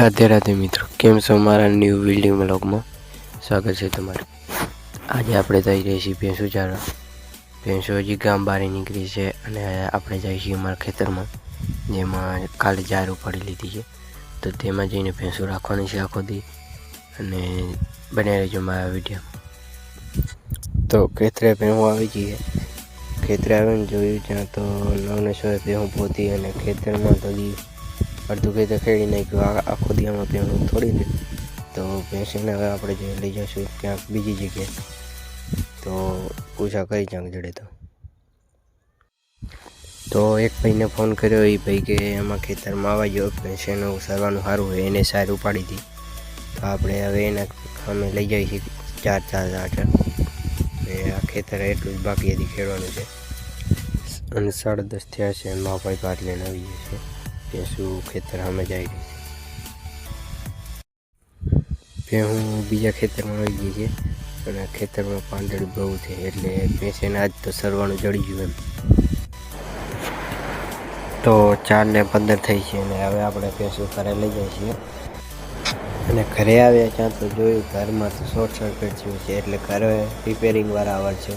રાધે રાધે મિત્રો, કેમ છો? મારા ન્યૂ વિડીયો વ્લોગમાં સ્વાગત છે તમારું। આજે આપણે જઈ રહ્યા છીએ ભેંસો ચારવા। ભેંસો હજી ગામ બહાર નીકળી છે અને આપણે જઈએ છીએ અમારા ખેતરમાં, જેમાં કાલે જાર ઉપાડી લીધી છે, તો તેમાં જઈને ભેંસો રાખવાની છે આખો દી, અને બને રહેજો મારા વિડીયો। તો ખેતરે ભેંસો આવી જઈએ, ખેતરે આવીને જોયું ત્યાં તો 9 ભેંસો પોતી, અને ખેતરમાં તો અડધું ખેતર ખેડી નાખ્યું। આખો દીમાં ભેંસું થોડી ને, તો ભેંસીને હવે આપણે જે લઈ જઈશું ક્યાંક બીજી જગ્યાએ, તો પૂછા કરી ક્યાંક જડે તો એક ભાઈને ફોન કર્યો, એ ભાઈ કે એમાં ખેતરમાં આવવા ગયો, ભેંસીનું સરવાનું સારું હોય એને સાર ઉપાડી હતી, તો આપણે હવે એના અમે લઈ જઈએ છીએ 4 ને આ ખેતર એટલું જ બાકી હતી ખેડવાનું છે, અને 10:30 થયા છે। માભાઈ ભાત લઈને આવી જાય છે, ભેંસું ખેતર સામે જાય રહી છે। ભેંસું બીજા ખેતરમાં આવી ગઈ છે, અને ખેતરમાં પાંદડી બહુ છે, એટલે ભેંસીને આજ તો સરવાનું જડી ગયું એમ। તો 4:15 થઈ છે, અને હવે આપણે ભેંસું ઘરે લઈ જઈએ છીએ, અને ઘરે આવ્યા ત્યાં તો જોયું ઘરમાં તો શોર્ટ સર્કિટ થયું છે, એટલે ઘરે રિપેરિંગ વાળા આવે છે।